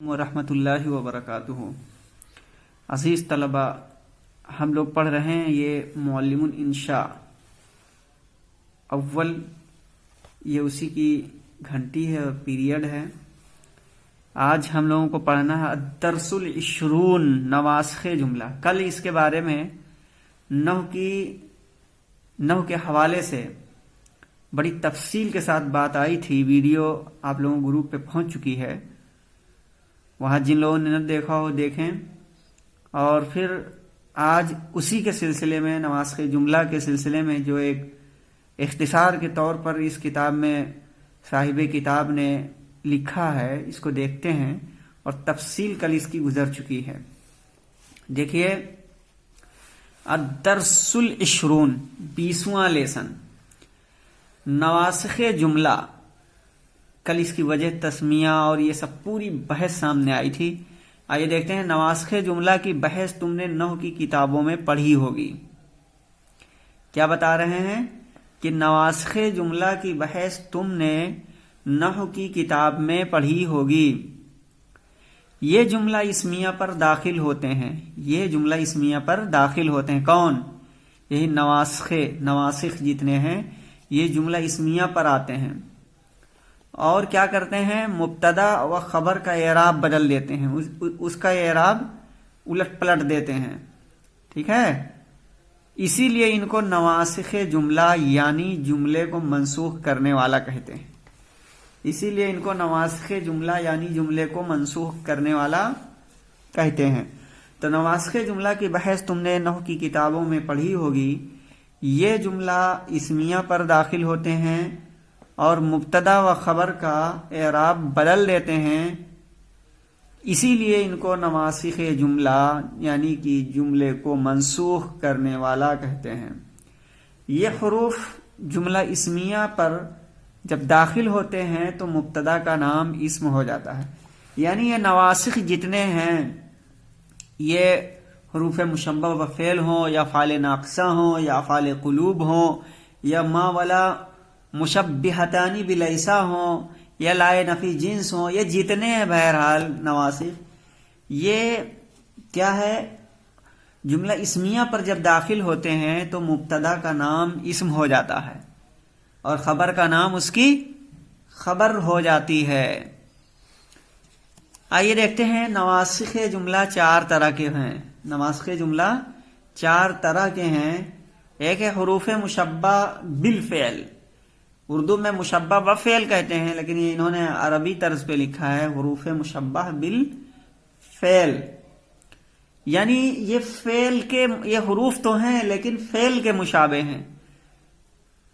ورحمۃ اللہ وبرکاتہ۔ عزیز طلبہ، ہم لوگ پڑھ رہے ہیں یہ معلم الانشاء اول، یہ اسی کی گھنٹی ہے اور پیریڈ ہے۔ آج ہم لوگوں کو پڑھنا ہے الدرس العشرون، نواسخ جملہ۔ کل اس کے بارے میں نحو کے حوالے سے بڑی تفصیل کے ساتھ بات آئی تھی، ویڈیو آپ لوگوں گروپ پہ پہنچ چکی ہے، وہاں جن لوگوں نے نہ دیکھا ہو دیکھیں۔ اور پھر آج اسی کے سلسلے میں، نواسخ جملہ کے سلسلے میں، جو ایک اختصار کے طور پر اس کتاب میں صاحب کتاب نے لکھا ہے، اس کو دیکھتے ہیں، اور تفصیل کل اس کی گزر چکی ہے۔ دیکھیے، الدرس العشرون، 20واں لیسن، نواسخ جملہ۔ کل اس کی وجہ تسمیہ اور یہ سب پوری بحث سامنے آئی تھی۔ آئیے دیکھتے ہیں، نواسخ جملہ کی بحث تم نے نحو کی کتابوں میں پڑھی ہوگی۔ کیا بتا رہے ہیں کہ نواسخ جملہ کی بحث تم نے نحو کی کتاب میں پڑھی ہوگی۔ یہ جملہ اسمیہ پر داخل ہوتے ہیں، یہ جملہ اسمیہ پر داخل ہوتے ہیں۔ کون؟ یہی نواسخ جتنے ہیں، یہ جملہ اسمیہ پر آتے ہیں، اور کیا کرتے ہیں؟ مبتدا و خبر کا اعراب بدل دیتے ہیں، اس کا اعراب الٹ پلٹ دیتے ہیں، ٹھیک ہے؟ اسی لیے ان کو نواسخ جملہ یعنی جملے کو منسوخ کرنے والا کہتے ہیں۔ اسی لیے ان کو نواسخ جملہ یعنی جملے کو منسوخ کرنے والا کہتے ہیں۔ تو نواسخ جملہ کی بحث تم نے نحو کی کتابوں میں پڑھی ہوگی۔ یہ جملہ اسمیہ پر داخل ہوتے ہیں اور مبتدا و خبر کا اعراب بدل دیتے ہیں، اسی لیے ان کو نواسخ جملہ یعنی کہ جملے کو منسوخ کرنے والا کہتے ہیں۔ یہ حروف جملہ اسمیہ پر جب داخل ہوتے ہیں تو مبتدا کا نام اسم ہو جاتا ہے، یعنی یہ نواسخ جتنے ہیں، یہ حروف مشبہ و فعل ہوں، یا افعال ناقصہ ہوں، یا افعال قلوب ہوں، یا ما ولا مشبہتانی بلیسا ہوں، یا لائے نفی جنس ہوں، یہ جتنے ہیں بہرحال نواسخ، یہ کیا ہے؟ جملہ اسمیہ پر جب داخل ہوتے ہیں تو مبتدا کا نام اسم ہو جاتا ہے اور خبر کا نام اس کی خبر ہو جاتی ہے۔ آئیے دیکھتے ہیں، نواسخ جملہ 4 طرح کے ہیں۔ نواسخ جملہ 4 طرح کے ہیں۔ ایک ہے حروف مشبہ بالفعل، اردو میں مشبہ و فعل کہتے ہیں، لیکن یہ انہوں نے عربی طرز پہ لکھا ہے حروف مشبہ بالفعل، یعنی یہ فعل کے، یہ حروف تو ہیں لیکن فعل کے مشابہ ہیں،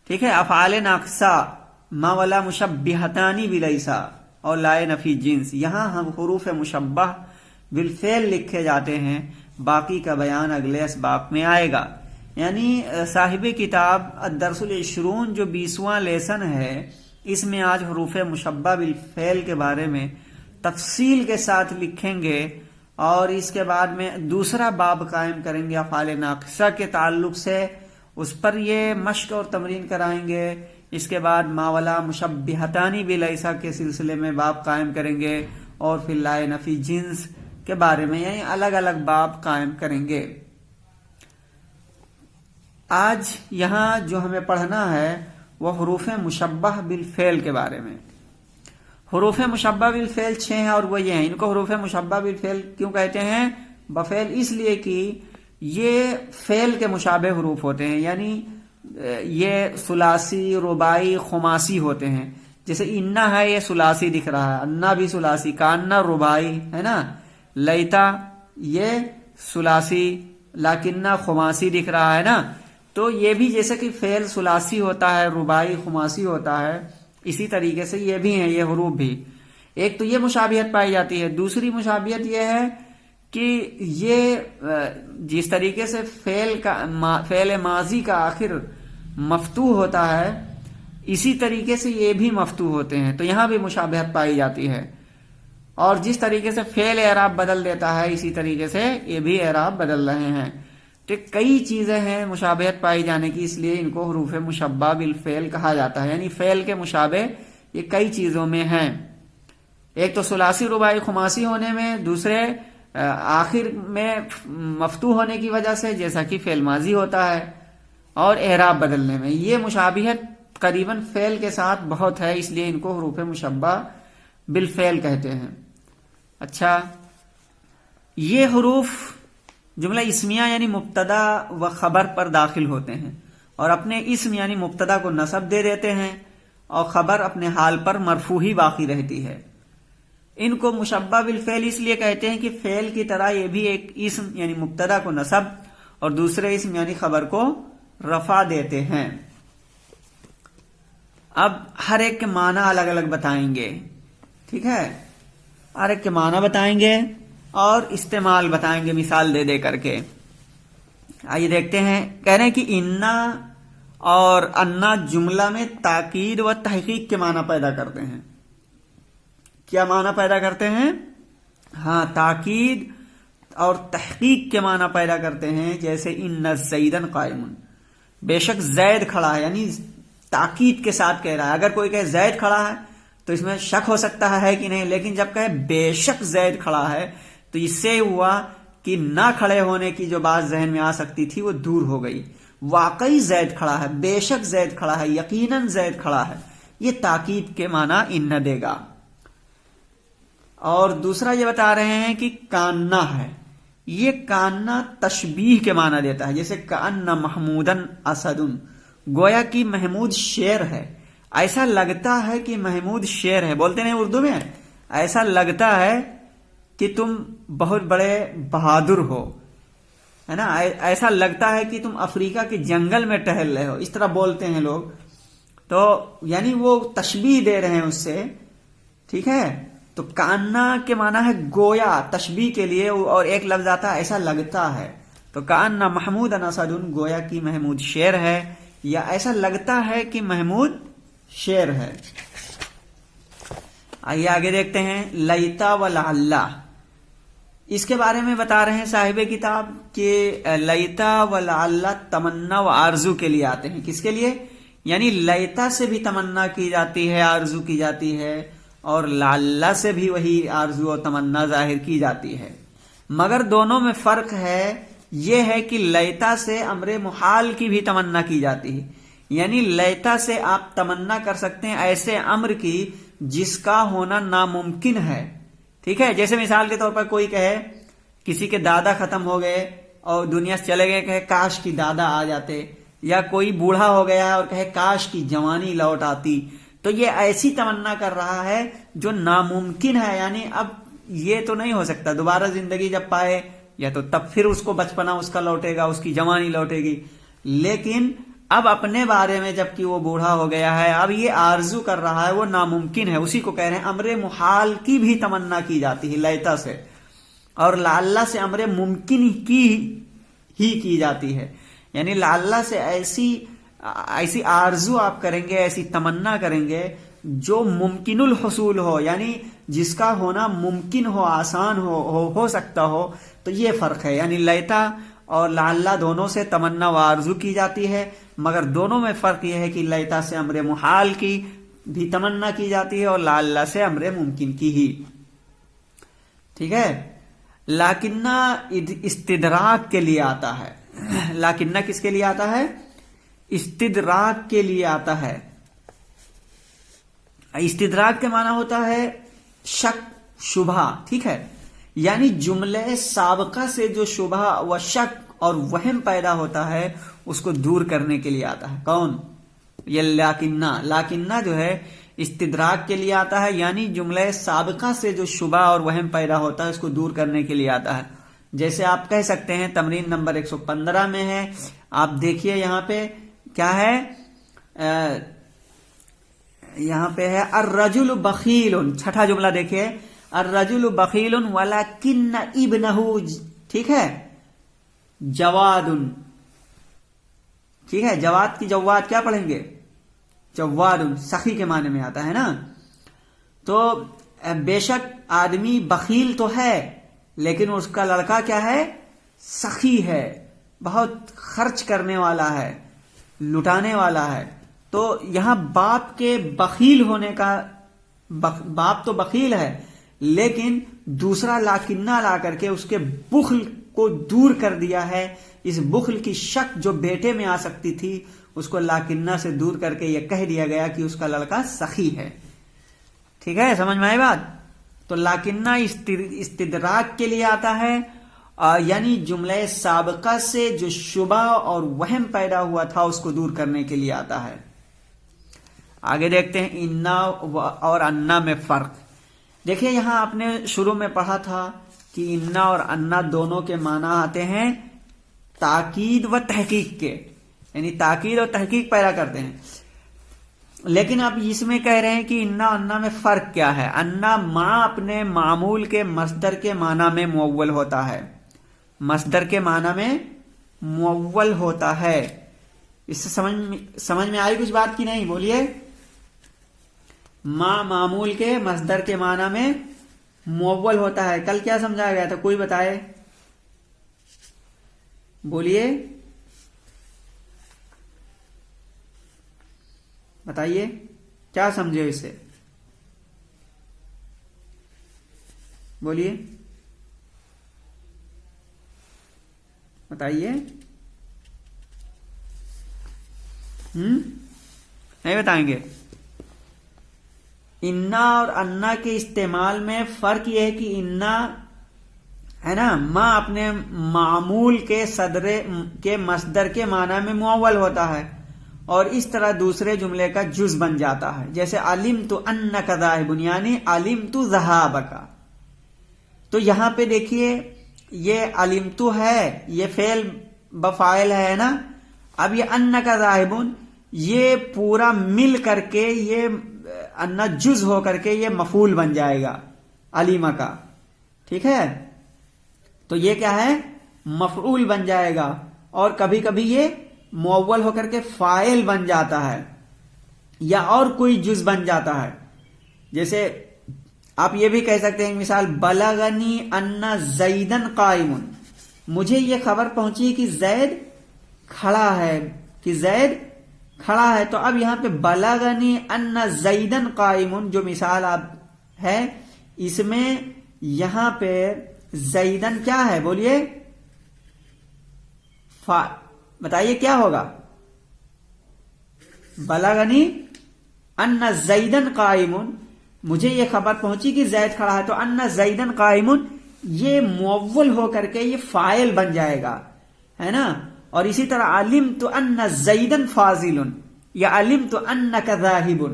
ٹھیک ہے؟ افعال ناقصہ، ما ولا مشبہتانی بلیسا اور لائے نفی جنس، یہاں ہم حروف مشبہ بالفعل لکھے جاتے ہیں، باقی کا بیان اگلے اسباق میں آئے گا۔ یعنی صاحب کتاب الدرس العشرون جو 20واں لیسن ہے، اس میں آج حروف مشبہ بالفعل کے بارے میں تفصیل کے ساتھ لکھیں گے، اور اس کے بعد میں دوسرا باب قائم کریں گے افعال ناقصہ کے تعلق سے، اس پر یہ مشق اور تمرین کرائیں گے۔ اس کے بعد ما ولا مشبہتانی بلیسا کے سلسلے میں باب قائم کریں گے، اور پھر لائے نفی جنس کے بارے میں، یعنی الگ الگ باب قائم کریں گے۔ آج یہاں جو ہمیں پڑھنا ہے وہ حروف مشبہ بالفعل کے بارے میں۔ حروف مشبہ بالفعل 6 ہیں، اور وہ یہ ہیں۔ ان کو حروف مشبہ بالفعل کیوں کہتے ہیں؟ بفعل اس لیے کہ یہ فعل کے مشابہ حروف ہوتے ہیں، یعنی یہ ثلاثی، رباعی، خماسی ہوتے ہیں۔ جیسے انا ہے، یہ ثلاثی دکھ رہا ہے، انا بھی ثلاثی، کانا رباعی ہے نا، لیتا یہ ثلاثی، لاکنہ خماسی دکھ رہا ہے نا۔ تو یہ بھی جیسے کہ فعل ثلاثی ہوتا ہے، رباعی، خماسی ہوتا ہے، اسی طریقے سے یہ بھی ہیں، یہ حروف بھی۔ ایک تو یہ مشابہت پائی جاتی ہے، دوسری مشابہت یہ ہے کہ یہ جس طریقے سے فعل ماضی کا آخر مفتوح ہوتا ہے، اسی طریقے سے یہ بھی مفتوح ہوتے ہیں، تو یہاں بھی مشابہت پائی جاتی ہے۔ اور جس طریقے سے فعل اعراب بدل دیتا ہے، اسی طریقے سے یہ بھی اعراب بدل رہے ہیں۔ تو کئی چیزیں ہیں مشابہت پائی جانے کی، اس لیے ان کو حروف مشبہ بالفعل کہا جاتا ہے، یعنی فعل کے مشابہ یہ کئی چیزوں میں ہیں۔ ایک تو ثلاثی رباعی خماسی ہونے میں، دوسرے آخر میں مفتوح ہونے کی وجہ سے جیسا کہ فعل ماضی ہوتا ہے، اور اعراب بدلنے میں۔ یہ مشابہت قریباً فعل کے ساتھ بہت ہے، اس لیے ان کو حروف مشبہ بالفعل کہتے ہیں۔ اچھا، یہ حروف جملہ اسمیہ یعنی مبتدا و خبر پر داخل ہوتے ہیں اور اپنے اسم یعنی مبتدا کو نصب دے دیتے ہیں اور خبر اپنے حال پر مرفوع ہی باقی رہتی ہے۔ ان کو مشبہ بالفعل اس لیے کہتے ہیں کہ فعل کی طرح یہ بھی ایک اسم یعنی مبتدا کو نصب اور دوسرے اسم یعنی خبر کو رفع دیتے ہیں۔ اب ہر ایک کے معنی الگ الگ بتائیں گے، ٹھیک ہے؟ ہر ایک کے معنی بتائیں گے اور استعمال بتائیں گے مثال دے دے کر کے۔ آئیے دیکھتے ہیں، کہہ رہے ہیں کہ انا اور انا جملہ میں تاکید و تحقیق کے معنی پیدا کرتے ہیں۔ کیا معنی پیدا کرتے ہیں؟ ہاں، تاکید اور تحقیق کے معنی پیدا کرتے ہیں، جیسے ان زیدن قائم، بے شک زید کھڑا ہے، یعنی تاکید کے ساتھ کہہ رہا ہے۔ اگر کوئی کہے زید کھڑا ہے تو اس میں شک ہو سکتا ہے کہ نہیں، لیکن جب کہے بے شک زید کھڑا ہے تو اس سے ہوا کہ نہ کھڑے ہونے کی جو بات ذہن میں آ سکتی تھی وہ دور ہو گئی۔ واقعی زید کھڑا ہے، بے شک زید کھڑا ہے، یقیناً زید کھڑا ہے، یہ تاکید کے معنی ان دے گا۔ اور دوسرا یہ بتا رہے ہیں کہ کاننا ہے، یہ کاننا تشبیہ کے معنی دیتا ہے، جیسے کأن محمودن اسدن، گویا کہ محمود شیر ہے، ایسا لگتا ہے کہ محمود شیر ہے۔ بولتے نہیں اردو میں، ایسا لگتا ہے کہ تم بہت بڑے بہادر ہو، ہے نا، ایسا لگتا ہے کہ تم افریقہ کے جنگل میں ٹہل رہے ہو، اس طرح بولتے ہیں لوگ۔ تو یعنی وہ تشبیہ دے رہے ہیں اس سے، ٹھیک ہے؟ تو کاننا کے معنی ہے گویا، تشبیہ کے لیے، اور ایک لفظ آتا ہے ایسا لگتا ہے، تو کأن محمود اسدن، گویا کہ محمود شیر ہے یا ایسا لگتا ہے کہ محمود شیر ہے۔ آئیے آگے دیکھتے ہیں، لیتا ولعلہ، اس کے بارے میں بتا رہے ہیں صاحب کتاب کہ لیتا ولعلہ تمنا و آرزو کے لیے آتے ہیں۔ کس کے لیے؟ یعنی لیتا سے بھی تمنا کی جاتی ہے، آرزو کی جاتی ہے، اور لعلہ سے بھی وہی آرزو و تمنا ظاہر کی جاتی ہے، مگر دونوں میں فرق ہے۔ یہ ہے کہ لیتا سے امر محال کی بھی تمنا کی جاتی ہے، یعنی لیتا سے آپ تمنا کر سکتے ہیں ایسے امر کی جس کا ہونا ناممکن ہے، ٹھیک ہے؟ جیسے مثال کے طور پر کوئی کہے کسی کے دادا ختم ہو گئے اور دنیا سے چلے گئے، کہے کاش کی دادا آ جاتے، یا کوئی بوڑھا ہو گیا ہے اور کہے کاش کی جوانی لوٹ آتی، تو یہ ایسی تمنا کر رہا ہے جو ناممکن ہے، یعنی اب یہ تو نہیں ہو سکتا، دوبارہ زندگی جب پائے یا تو تب پھر اس کو بچپنا اس کا لوٹے گا، اس کی جوانی لوٹے گی، لیکن اب اپنے بارے میں جب کہ وہ بوڑھا ہو گیا ہے، اب یہ آرزو کر رہا ہے، وہ ناممکن ہے، اسی کو کہہ رہے ہیں امر محال کی بھی تمنا کی جاتی ہے لیتا سے، اور لعلہ سے امر ممکن کی جاتی ہے، یعنی لعلہ سے ایسی آرزو آپ کریں گے، ایسی تمنا کریں گے جو ممکن الحصول ہو، یعنی جس کا ہونا ممکن ہو، آسان ہو سکتا ہو۔ تو یہ فرق ہے، یعنی لیتا اور لعلہ دونوں سے تمنا و آرزو کی جاتی ہے، مگر دونوں میں فرق یہ ہے کہ لیتا سے امر محال کی بھی تمنا کی جاتی ہے اور لعلہ سے امر ممکن کی ہی، ٹھیک ہے؟ لیکنہ استدراک کے لیے آتا ہے، لیکنہ کس کے لیے آتا ہے؟ استدراک کے لیے آتا ہے۔ استدراک کے معنی ہوتا ہے شک، شبہ، ٹھیک ہے؟ یعنی جملے سابقہ سے جو شبہ و شک اور وہم پیدا ہوتا ہے اس کو دور کرنے کے لیے آتا ہے۔ کون؟ یہ لیکنہ جو ہے استدراک کے لیے آتا ہے، یعنی جملے سابقہ سے جو شبہ اور وہم پیدا ہوتا ہے اس کو دور کرنے کے لیے آتا ہے۔ جیسے آپ کہہ سکتے ہیں، تمرین نمبر 115 میں ہے، آپ دیکھیے یہاں پہ کیا ہے، یہاں پہ ہے الرجل بخیل، چھٹا جملہ دیکھیے، الرجل بخیل ولکن ابنہ، ٹھیک ہے، جواد، ٹھیک ہے؟ جواد کی جواد کیا پڑھیں گے؟ جواد، سخی کے معنی میں آتا ہے نا۔ تو بے شک آدمی بخیل تو ہے لیکن اس کا لڑکا کیا ہے؟ سخی ہے، بہت خرچ کرنے والا ہے، لٹانے والا ہے۔ تو یہاں باپ کے بخیل ہونے کا، باپ تو بخیل ہے لیکن دوسرا لاکنہ لا کر کے اس کے بخل کو دور کر دیا ہے. اس بخل کی شک جو بیٹے میں آ سکتی تھی اس کو لاکنہ سے دور کر کے یہ کہہ دیا گیا کہ اس کا لڑکا سخی ہے. ٹھیک ہے، سمجھ میں آئی بات؟ تو لاکنہ استدراک کے لیے آتا ہے، یعنی جملہ سابقہ سے جو شبہ اور وہم پیدا ہوا تھا اس کو دور کرنے کے لیے آتا ہے. آگے دیکھتے ہیں انا اور انا میں فرق. دیکھیں یہاں آپ نے شروع میں پڑھا تھا کہ انا اور انا دونوں کے معنی آتے ہیں تاکید و تحقیق کے، یعنی تاکید اور تحقیق پیدا کرتے ہیں. لیکن اب اس میں کہہ رہے ہیں کہ انا انا میں فرق کیا ہے. انا ماں اپنے معمول کے مصدر کے معنی میں مؤول ہوتا ہے، مصدر کے معنی میں مؤول ہوتا ہے. اس سے سمجھ میں آئی کچھ بات کی نہیں؟ بولیے. ماں معمول کے مصدر کے معنی میں مؤول ہوتا ہے. کل کیا سمجھایا گیا تھا؟ کوئی بتائے، بولیے بتائیے کیا سمجھے اس سے، بولیے بتائیے. نہیں بتائیں گے؟ انا اور انا کے استعمال میں فرق یہ ہے کہ انا ہے نا ماں اپنے معمول کے مصدر کے معنی میں مؤول ہوتا ہے اور اس طرح دوسرے جملے کا جز بن جاتا ہے. جیسے علمت انک ذاہب، یعنی علمت ذہابک. تو یہاں پہ دیکھیے یہ علمت ہے، یہ فعل بفاعل ہے نا. اب یہ انک ذاہب یہ پورا مل کر کے یہ انا جز ہو کر کے یہ مفعول بن جائے گا علیمہ کا. ٹھیک ہے، تو یہ کیا ہے؟ مفعول بن جائے گا. اور کبھی کبھی یہ مؤول ہو کر کے فاعل بن جاتا ہے یا اور کوئی جز بن جاتا ہے. جیسے آپ یہ بھی کہہ سکتے ہیں مثال بلغنی ان زیدن قائم، مجھے یہ خبر پہنچی کہ زید کھڑا ہے، کہ زید کھڑا ہے. تو اب یہاں پہ بلغنی ان زیدن قائم جو مثال آپ ہے اس میں یہاں پہ زیدن کیا ہے؟ بولیے بتائیے کیا ہوگا؟ بلغنی ان زیدن قائم، مجھے یہ خبر پہنچی کہ زید کھڑا ہے. تو ان زیدن قائم یہ مؤول ہو کر کے یہ فاعل بن جائے گا، ہے نا. اور اسی طرح علمت ان زیدن فاضل یا علمت انک ذاہب.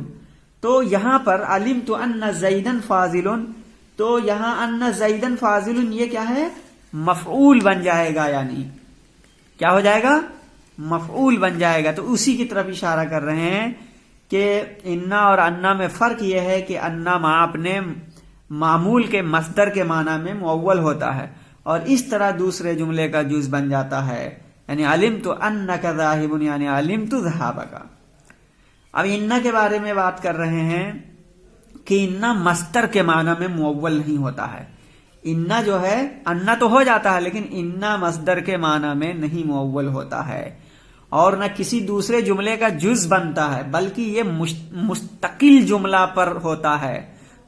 تو یہاں پر علمت ان زیدن فاضل، تو یہاں ان زیدن فاضل یہ کیا ہے؟ مفعول بن جائے گا. یعنی کیا ہو جائے گا؟ مفعول بن جائے گا. تو اسی کی طرف اشارہ کر رہے ہیں کہ انا اور انا میں فرق یہ ہے کہ انا ماں اپنے معمول کے مصدر کے معنی میں مؤول ہوتا ہے اور اس طرح دوسرے جملے کا جز بن جاتا ہے. یعنی علمت انک ذاہب یعنی علمت ذہابک. اب انا کے بارے میں بات کر رہے ہیں کہ انا مصدر کے معنی میں مؤول نہیں ہوتا ہے. انا جو ہے انا تو ہو جاتا ہے لیکن انا مصدر کے معنی میں نہیں مؤول ہوتا ہے اور نہ کسی دوسرے جملے کا جز بنتا ہے، بلکہ یہ مستقل جملہ پر ہوتا ہے،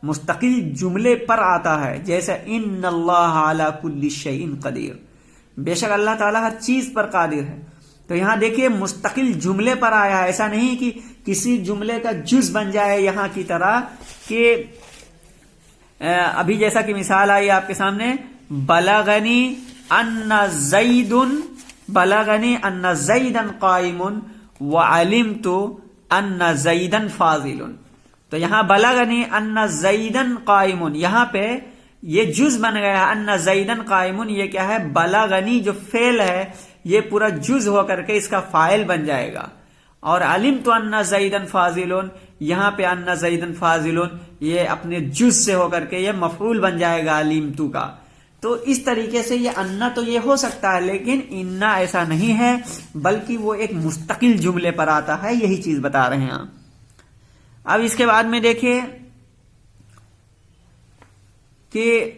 مستقل جملے پر آتا ہے. جیسے ان اللہ علی کل شیء قدیر، بے شک اللہ تعالیٰ ہر چیز پر قادر ہے. تو یہاں دیکھیے مستقل جملے پر آیا ہے، ایسا نہیں کہ کسی جملے کا جز بن جائے یہاں کی طرح کہ ابھی جیسا کہ مثال آئی آپ کے سامنے بلغنی ان زیدن قائم وعلمت ان زیدن فاضل. تو یہاں بلغنی ان زیدن قائم، یہاں پہ یہ جز بن گیا ان زیدن قائم. یہ کیا ہے؟ بلغنی جو فعل ہے یہ پورا جز ہو کر کے اس کا فاعل بن جائے گا. اور علمت ان زیدن فاضل، یہاں پہ ان زیدن فاضل یہ اپنے جز سے ہو کر کے یہ مفعول بن جائے گا علمت کا. تو اس طریقے سے یہ انا تو یہ ہو سکتا ہے لیکن انا ایسا نہیں ہے، بلکہ وہ ایک مستقل جملے پر آتا ہے. یہی چیز بتا رہے ہیں. اب اس کے بعد میں دیکھیے کہ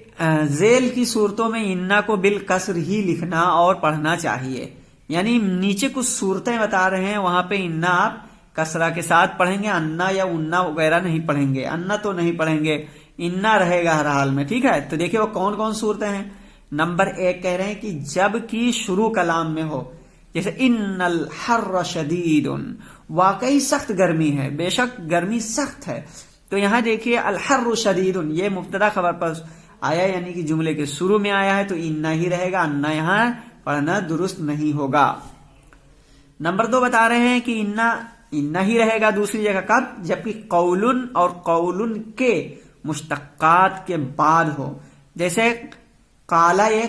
ذیل کی صورتوں میں انا کو بالکسر ہی لکھنا اور پڑھنا چاہیے. یعنی نیچے کچھ صورتیں بتا رہے ہیں وہاں پہ انا آپ کسرہ کے ساتھ پڑھیں گے، انا یا انا وغیرہ نہیں پڑھیں گے. انا تو نہیں پڑھیں گے، انا رہے گا ہر حال میں. ٹھیک ہے, تو دیکھیں وہ کون کون صورتیں ہیں. نمبر 1 کہہ رہے ہیں کہ جب کی شروع کلام میں ہو, جیسے ان الحر شدید, واقعی سخت گرمی ہے, بے شک گرمی سخت ہے. تو یہاں دیکھیے الحر شدید یہ مبتدا خبر پر آیا, یعنی کہ جملے کے شروع میں آیا ہے, تو انا ہی رہے گا, انا یہاں پڑھنا درست نہیں ہوگا. نمبر 2 بتا رہے ہیں کہ انا ہی رہے گا دوسری جگہ کب, جبکہ قولن اور قولن کے مشتقات کے بعد ہو. جیسے قالا یہ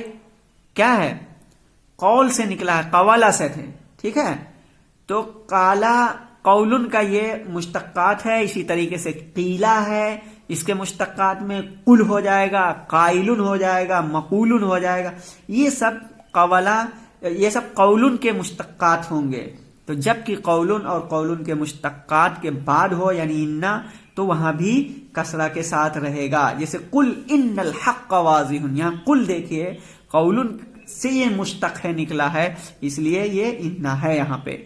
کیا ہے, قول سے نکلا ہے, قوالا سے تھے. ٹھیک ہے, تو قالا قولن کا یہ مشتقات ہے. اسی طریقے سے قیلا ہے, اس کے مشتقات میں قل ہو جائے گا, قائلن ہو جائے گا, مقولن ہو جائے گا. یہ سب قولا, یہ سب قولن کے مشتقات ہوں گے. تو جب کہ قولن اور قولن کے مشتقات کے بعد ہو یعنی انا, تو وہاں بھی کسرہ کے ساتھ رہے گا. جیسے قل ان الحق واضح, یہاں قل دیکھیے قولن سے یہ مشتق ہے نکلا ہے, اس لیے یہ انا ہے یہاں پہ.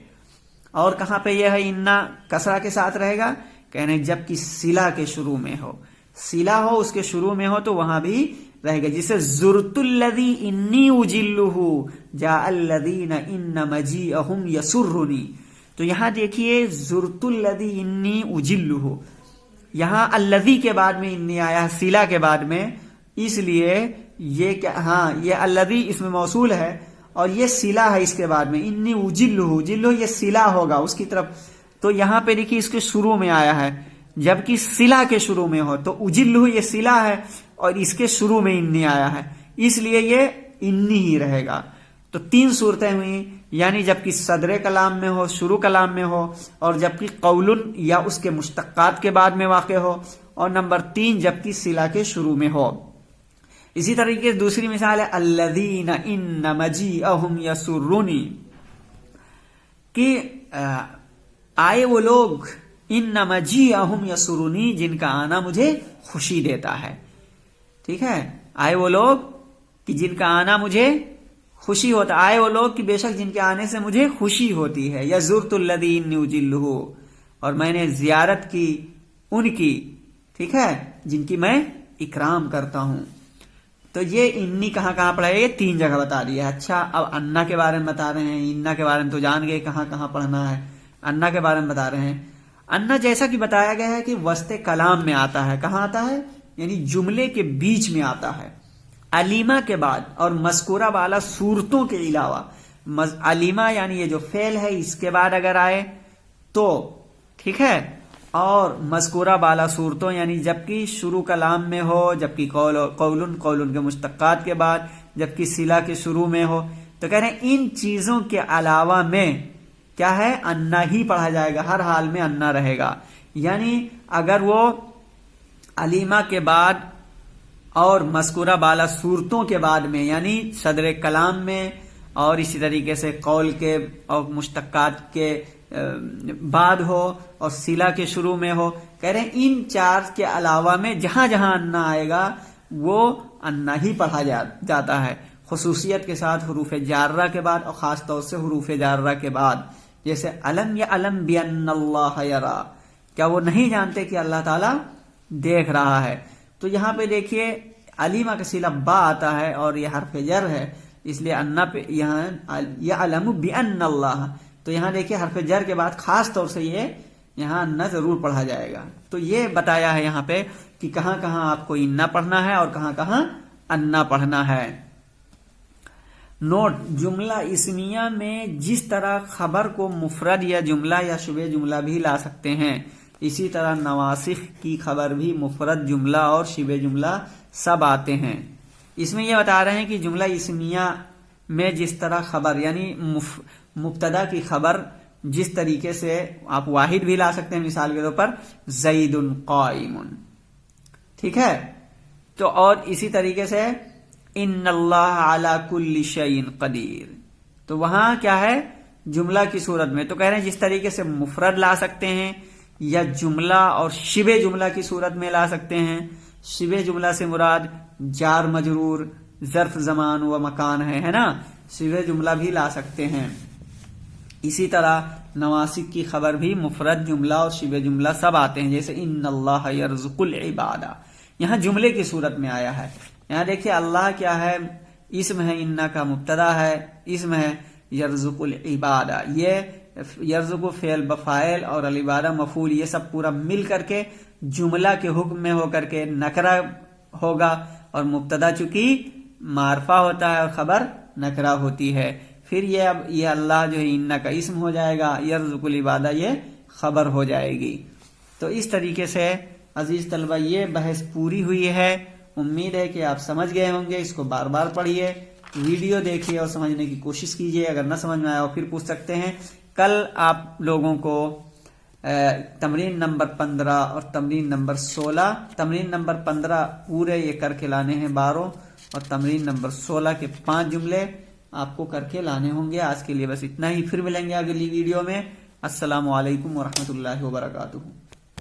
اور کہاں پہ یہ ہے انا کسرہ کے ساتھ رہے گا, کہنے جب کہ صلہ کے شروع میں ہو, صلہ ہو اس کے شروع میں ہو تو وہاں بھی رہے گا. جسے زرت الذی انی اجلہ جاء الذین ان مجیئہم یسرنی. تو یہاں دیکھیے زرت الذی انی اجلہ, یہاں الذی کے بعد میں انی آیا صلہ کے بعد میں, اس لیے یہ کیا, ہاں یہ الذی اس میں موصول ہے اور یہ صلہ ہے اس کے بعد میں. انی اجلہ, جلہ یہ صلہ ہوگا اس کی طرف. تو یہاں پہ دیکھیے اس کے شروع میں آیا ہے, جبکہ صلہ کے شروع میں ہو تو اجلہ یہ صلہ ہے اور اس کے شروع میں انی آیا ہے, اس لیے یہ انی ہی رہے گا. تو 3 صورتیں ہوئی, یعنی جبکہ صدر کلام میں ہو, شروع کلام میں ہو, اور جبکہ قولن یا اس کے مشتقات کے بعد میں واقع ہو, اور نمبر 3 جبکہ صلہ کے شروع میں ہو. اسی طریقے سے دوسری مثال ہے الذین ان مجیئہم یسرنی, کہ آئے وہ لوگ ان مجیئہم یسرنی جن کا آنا مجھے خوشی دیتا ہے. ٹھیک ہے, آئے وہ لوگ کہ جن کا آنا مجھے خوشی ہوتا, آئے وہ لوگ کہ بے شک جن کے آنے سے مجھے خوشی ہوتی ہے. یا زرت الذی انی اجلہ, اور میں نے زیارت کی ان کی, ٹھیک ہے, جن کی میں اکرام کرتا ہوں. تو یہ انی کہاں کہاں پڑھا ہے, یہ 3 جگہ بتا دیا. اچھا اب انا کے بارے میں بتا رہے ہیں, انا کے بارے میں تو جان گئے کہاں کہاں پڑھنا ہے. انا کے بارے میں بتا رہے ہیں. انا جیسا کہ بتایا گیا ہے کہ وسط کلام میں آتا ہے. کہاں آتا ہے, یعنی جملے کے بیچ میں آتا ہے, علیمہ کے بعد اور مذکورہ والا صورتوں کے علاوہ. علیمہ یعنی یہ جو فعل ہے اس کے بعد اگر آئے تو ٹھیک ہے, اور مذکورہ بالا صورتوں یعنی جبکہ شروع کلام میں ہو, جبکہ قولن کے مشتقات کے بعد, جبکہ صلہ کے شروع میں ہو. تو کہہ رہے ہیں ان چیزوں کے علاوہ میں کیا ہے, انا ہی پڑھا جائے گا, ہر حال میں انا رہے گا. یعنی اگر وہ علیمہ کے بعد اور مذکورہ بالا صورتوں کے بعد میں یعنی صدر کلام میں اور اسی طریقے سے قول کے اور مشتقات کے بعد ہو اور صلہ کے شروع میں ہو, کہہ رہے ہیں ان 4 کے علاوہ میں جہاں جہاں انا آئے گا وہ انا ہی پڑھا جاتا ہے, خصوصیت کے ساتھ حروف جارہ کے بعد اور خاص طور سے حروف جارہ کے بعد. جیسے علم یا علم بین اللہ یرا, کیا وہ نہیں جانتے کہ اللہ تعالیٰ دیکھ رہا ہے. تو یہاں پہ دیکھیے علیمہ کا صلہ با آتا ہے اور یہ حرف جر ہے, اس لیے انا پہ یہاں یعلم بان اللہ, تو یہاں دیکھیے حرف جر کے بعد خاص طور سے یہ یہاں انا ضرور پڑھا جائے گا. تو یہ بتایا ہے یہاں پہ کہ کہاں کہاں آپ کو انا پڑھنا ہے اور کہاں کہاں انا پڑھنا ہے. نوٹ, جملہ اسمیہ میں جس طرح خبر کو مفرد یا جملہ یا شبہ جملہ بھی لا سکتے ہیں, اسی طرح نواسخ کی خبر بھی مفرد جملہ اور شبہ جملہ سب آتے ہیں. اس میں یہ بتا رہے ہیں کہ جملہ اسمیہ میں جس طرح خبر یعنی مبتدا کی خبر جس طریقے سے آپ واحد بھی لا سکتے ہیں, مثال کے طور پر زید قائم, ٹھیک ہے. تو اور اسی طریقے سے ان اللہ علی کل شیء قدیر, تو وہاں کیا ہے جملہ کی صورت میں. تو کہہ رہے ہیں جس طریقے سے مفرد لا سکتے ہیں یا جملہ اور شبہ جملہ کی صورت میں لا سکتے ہیں. شبہ جملہ سے مراد جار مجرور ظرف زمان و مکان ہے نا, شبہ جملہ بھی لا سکتے ہیں. اسی طرح نواسخ کی خبر بھی مفرد جملہ اور شبہ جملہ سب آتے ہیں, جیسے ان اللہ یرزق العباد, یہاں جملے کی صورت میں آیا ہے. یہاں دیکھیے اللہ کیا ہے، اسم ہے، انا کا مبتدا ہے، اسم ہے یرزق العبادہ. یہ یرزق فعل بفاعل اور العبادہ مفعول، یہ سب پورا مل کر کے جملہ کے حکم میں ہو کر کے نکرہ ہوگا، اور مبتدا چونکہ معرفہ ہوتا ہے اور خبر نکرہ ہوتی ہے. پھر یہ اللہ جو ہے انا کا اسم ہو جائے گا، یرزق العبادہ یہ خبر ہو جائے گی. تو اس طریقے سے عزیز طلبہ یہ بحث پوری ہوئی ہے. امید ہے کہ آپ سمجھ گئے ہوں گے. اس کو بار بار پڑھیے، ویڈیو دیکھیے اور سمجھنے کی کوشش کیجیے. اگر نہ سمجھ میں آیا پھر پوچھ سکتے ہیں. کل آپ لوگوں کو تمرین نمبر 15 اور تمرین نمبر 16، تمرین نمبر 15 پورے یہ کر کے لانے ہیں 12، اور تمرین نمبر 16 کے 5 جملے آپ کو کر کے لانے ہوں گے. آج کے لیے بس اتنا ہی، پھر ملیں گے اگلی ویڈیو میں. السلام علیکم ورحمۃ اللہ وبرکاتہ.